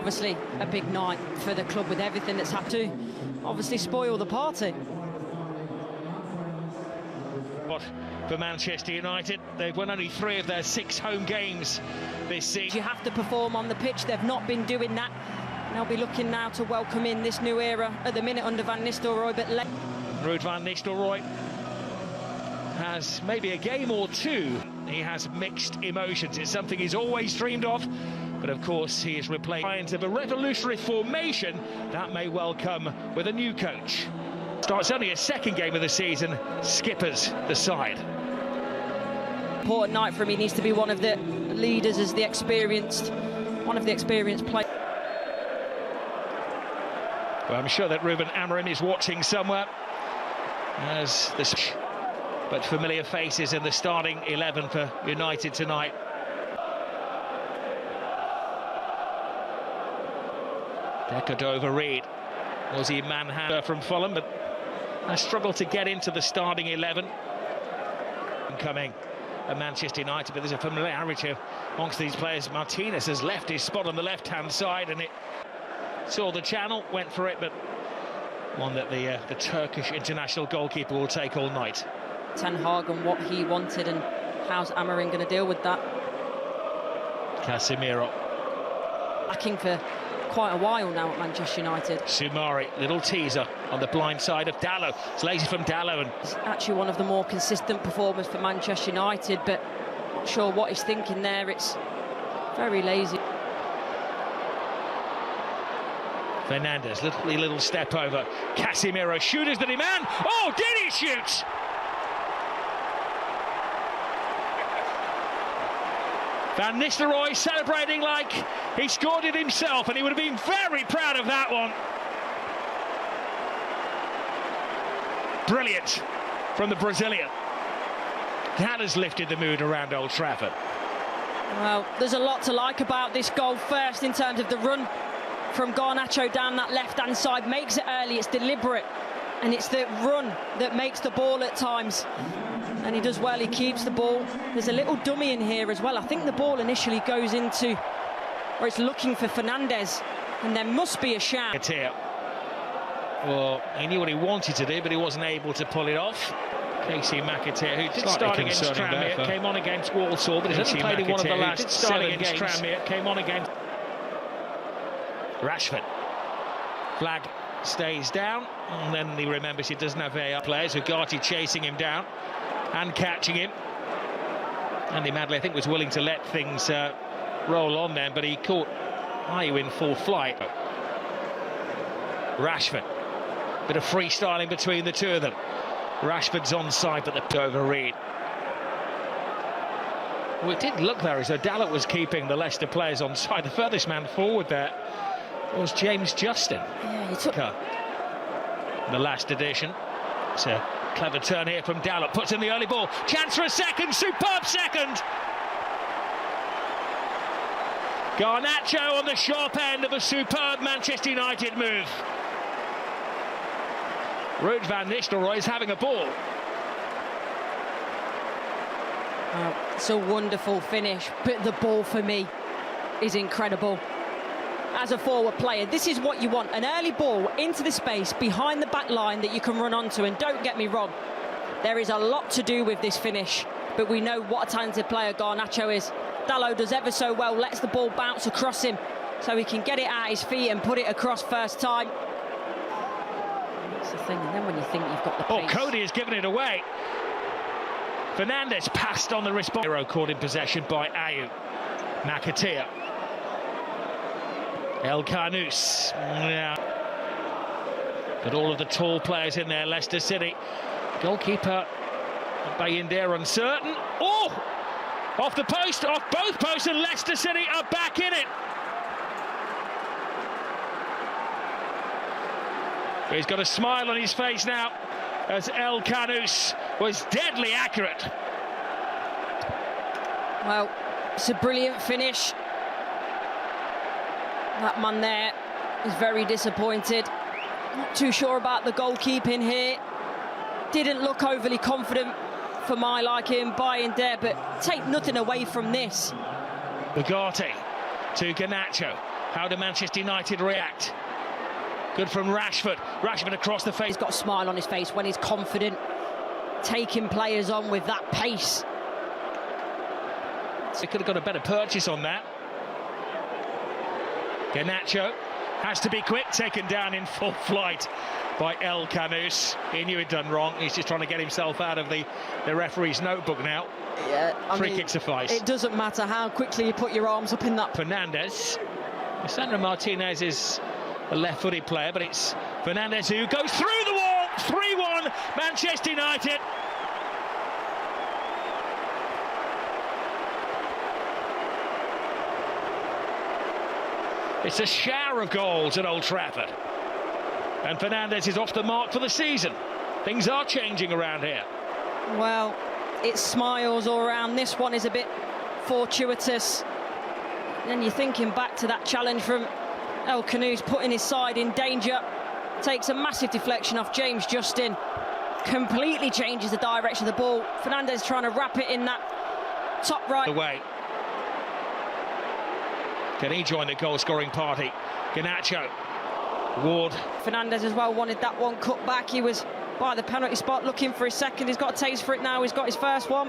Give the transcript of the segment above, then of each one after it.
Obviously, a big night for the club with everything that's had to obviously spoil the party. For Manchester United, they've won only 3 of their 6 home games this season. You have to perform on the pitch. They've not been doing that. And they'll be looking now to welcome in this new era at the minute under Van Nistelrooy. But Ruud van Nistelrooy has maybe a game or 2. He has mixed emotions. It's something he's always dreamed of. But of course, he is replaced of a revolutionary formation that may well come with a new coach. Starts only his 2nd game of the season, skippers the side. Important night for him. He needs to be one of the leaders as one of the experienced players. Well, I'm sure that Ruben Amorim is watching somewhere as this, but familiar faces in the starting 11 for United tonight. Decordova-Reid was he manhandler from Fulham, but has struggled to get into the starting 11. Coming at Manchester United, but there's a familiarity amongst these players. Martinez has left his spot on the left-hand side, and it saw the channel, went for it, but one that the Turkish international goalkeeper will take all night. Ten Hag and what he wanted, and how's Amorim going to deal with that? Casemiro. Lacking for quite a while now at Manchester United. Soumare, little teaser on the blind side of Dalot. It's lazy from Dalot. And it's actually one of the more consistent performers for Manchester United, but not sure what he's thinking there. It's very lazy. Fernandes, little step over. Casemiro, shooters the demand. Oh, did he shoot? Van Nistelrooy celebrating like he scored it himself, and he would have been very proud of that one. Brilliant from the Brazilian. That has lifted the mood around Old Trafford. Well, there's a lot to like about this goal. First, in terms of the run from Garnacho down that left-hand side, makes it early, it's deliberate, and it's the run that makes the ball at times. And he does well, he keeps the ball. There's a little dummy in here as well. I think the ball initially goes into, or it's looking for Fernandes, and there must be a shout. Well, he knew what he wanted to do, but he wasn't able to pull it off. Casey McAteer, who did start against Tranmere, came on against Walsall, but he hasn't played in one of the last 7 against Tranmere, came on against Rashford. Flag stays down, and then he remembers he doesn't have VAR players. Ugarte chasing him down and catching him. Andy Madley, I think, was willing to let things roll on then, but he caught Ayew in full flight. Rashford, bit of freestyling between the two of them. Rashford's onside, but the over-read. Well, it did look there as though Dalot was keeping the Leicester players onside. The furthest man forward there was James Justin. Yeah, he took the last edition. It's a clever turn here from Dalot, puts in the early ball, chance for a second, superb second. Garnacho on the sharp end of a superb Manchester United move. Ruud van Nistelrooy is having a ball. It's a wonderful finish, but the ball for me is incredible. As a forward player, this is what you want, an early ball into the space behind the back line that you can run onto. And don't get me wrong, there is a lot to do with this finish, but we know what a talented player Garnacho is. Dalot does ever so well, lets the ball bounce across him so he can get it at his feet and put it across first time. That's the thing, and then when you think you've got the pace... Oh, Cody has given it away. Fernandes passed on the response. Caught in possession by Ayew. McAteer. El Carnus. Yeah. Got all of the tall players in there, Leicester City. Goalkeeper Bayindir uncertain. Oh! Off the post, off both posts, and Leicester City are back in it. He's got a smile on his face now, as El Carnus was deadly accurate. Well, it's a brilliant finish. That man there is very disappointed. Not too sure about the goalkeeping here. Didn't look overly confident for my liking, Bayindir, but take nothing away from this. Ugarte to Garnacho. How do Manchester United react? Good from Rashford. Rashford across the face. He's got a smile on his face when he's confident, taking players on with that pace. He could have got a better purchase on that. Garnacho has to be quick, taken down in full flight by El Canus. He knew he'd done wrong. He's just trying to get himself out of the referee's notebook now. Yeah, free kick suffice. It doesn't matter how quickly you put your arms up in that. Fernandes. Sandro Martinez is a left-footed player, but it's Fernandes who goes through the wall. 3-1 Manchester United. It's a shower of goals at Old Trafford. And Fernandes is off the mark for the season. Things are changing around here. Well, it's smiles all around. This one is a bit fortuitous. Then you're thinking back to that challenge from El Canus, putting his side in danger. Takes a massive deflection off James Justin. Completely changes the direction of the ball. Fernandes trying to wrap it in that top right. Away. Can he join the goal-scoring party? Garnacho. Ward. Fernandes as well wanted that one cut back. He was by the penalty spot looking for his second. He's got a taste for it now. He's got his first one.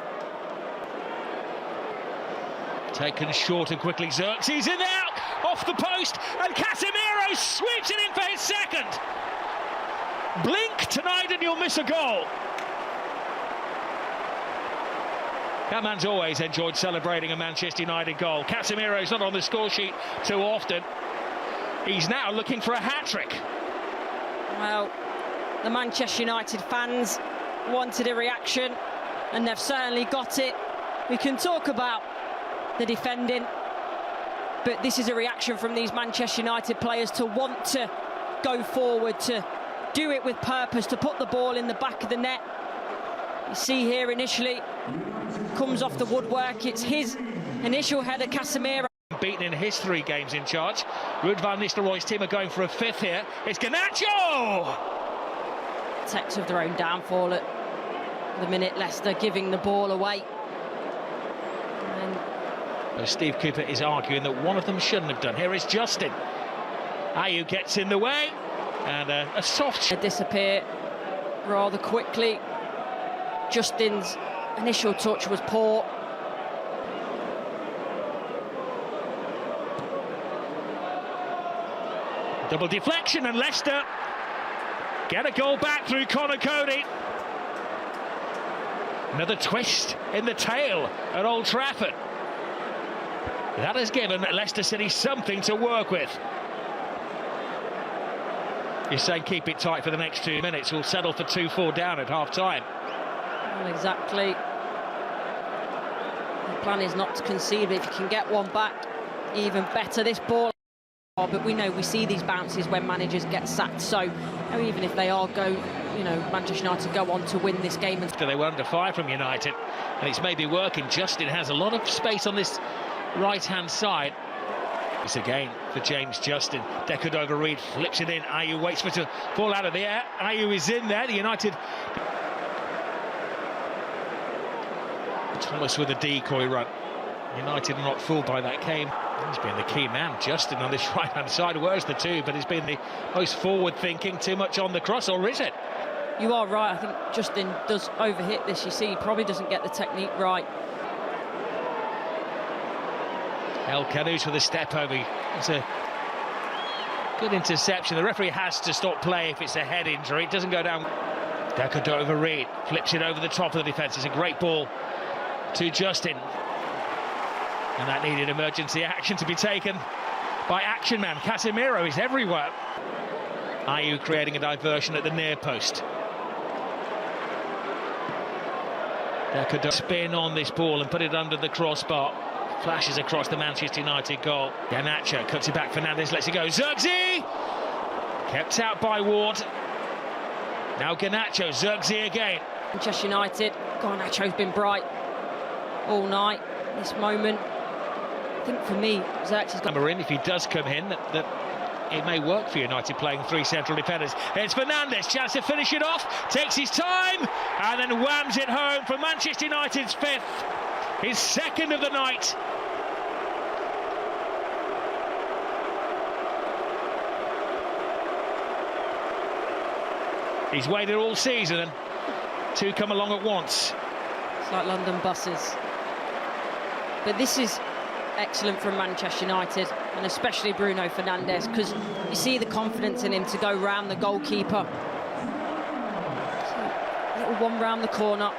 Taken short and quickly. Xerxes in there, off the post, and Casemiro sweeps it in for his second. Blink tonight and you'll miss a goal. That man's always enjoyed celebrating a Manchester United goal. Casemiro's not on the score sheet too often. He's now looking for a hat-trick. Well, the Manchester United fans wanted a reaction, and they've certainly got it. We can talk about the defending, but this is a reaction from these Manchester United players to want to go forward, to do it with purpose, to put the ball in the back of the net. You see here initially, comes off the woodwork. It's his initial header, Casemiro. Beaten in his 3 games in charge. Ruud van Nistelrooy's team are going for a 5th here. It's Garnacho! Text of their own downfall at the minute. Leicester giving the ball away. Steve Cooper is arguing that one of them shouldn't have done. Here is Justin. Ayew gets in the way, and a soft... They disappear rather quickly. Justin's initial touch was poor. Double deflection, and Leicester get a goal back through Connor Cody. Another twist in the tail at Old Trafford. That has given Leicester City something to work with. You're saying keep it tight for the next 2 minutes. We'll settle for 2-4 down at half-time. Well, exactly. The plan is not to concede, but if you can get one back, even better. This ball... But we know, we see these bounces when managers get sacked, so even if they are Manchester United go on to win this game. They were under fire from United, and it's maybe working. Justin has a lot of space on this right-hand side. It's again for James Justin. Deckard over Reed, flips it in. Ayew waits for it to fall out of the air. Ayew is in there. The United... Thomas with a decoy run. United are not fooled by that game. He's been the key man, Justin, on this right-hand side. Where's the 2? But he's been the most forward-thinking, too much on the cross, or is it? You are right. I think Justin does overhit this. You see, he probably doesn't get the technique right. El Canus with a step over. It's a good interception. The referee has to stop play if it's a head injury. It doesn't go down. Deckard over Reed, flips it over the top of the defence. It's a great ball to Justin. And that needed emergency action to be taken by action man. Casemiro is everywhere. Ayew creating a diversion at the near post. Deckard spin on this ball and put it under the crossbar. Flashes across the Manchester United goal. Garnacho cuts it back. Fernandes lets it go. Xerxes! Kept out by Ward. Now Garnacho. Xerxes again. Manchester United. Garnacho's been bright all night. This moment, I think for me, Xerxes got... If he does come in, that it may work for United playing 3 central defenders. It's Fernandes, chance to finish it off, takes his time, and then whams it home for Manchester United's 5th, his 2nd of the night. He's waited all season and two come along at once. It's like London buses. But this is excellent from Manchester United, and especially Bruno Fernandes, because you see the confidence in him to go round the goalkeeper. So, little one round the corner.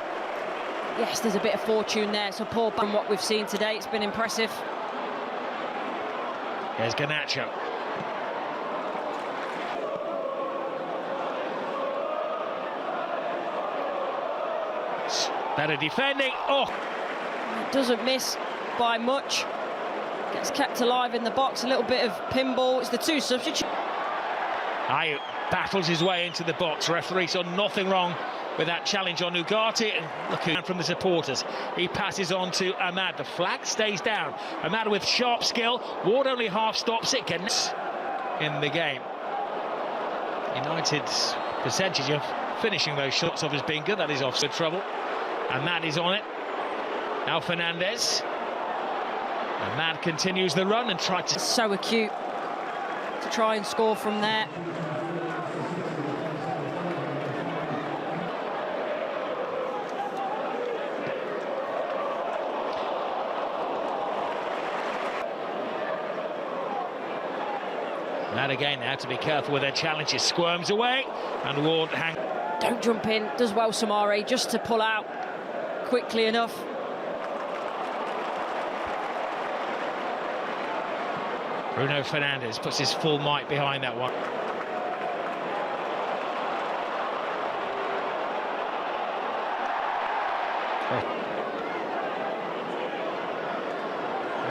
Yes, there's a bit of fortune there, so poor from what we've seen today. It's been impressive. There's Garnacho. Better defending. Oh! It doesn't miss by much. Gets kept alive in the box. A little bit of pinball. It's the two substitutes. Ayew battles his way into the box. Referee saw nothing wrong with that challenge on Ugarte. And looking from the supporters, he passes on to Ahmad. The flag stays down. Ahmad with sharp skill. Ward only half stops it. In the game. United's percentage of finishing those shots off has been good. That is offside trouble. Ahmad is on it. Now Fernandes. Ahmad continues the run and tried to... So acute to try and score from there. That again, they have to be careful with their challenges. Squirms away, and Ward Don't jump in, does well Samari, just to pull out quickly enough. Bruno Fernandes puts his full might behind that one.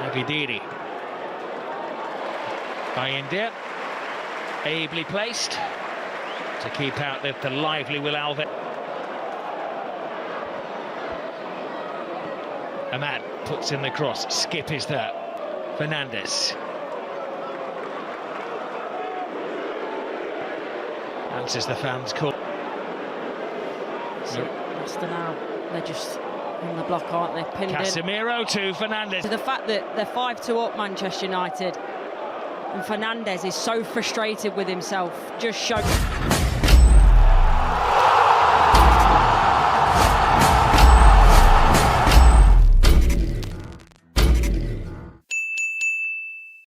Navidiri. By India. Ably placed to keep out the lively Will Alves. Ahmad puts in the cross. Skip is there. Fernandes. Answers the fans' call. So Leicester now, they're just on the block, aren't they? Pinned Casemiro to Fernandes. The fact that they're 5-2 up, Manchester United, and Fernandes is so frustrated with himself just shows.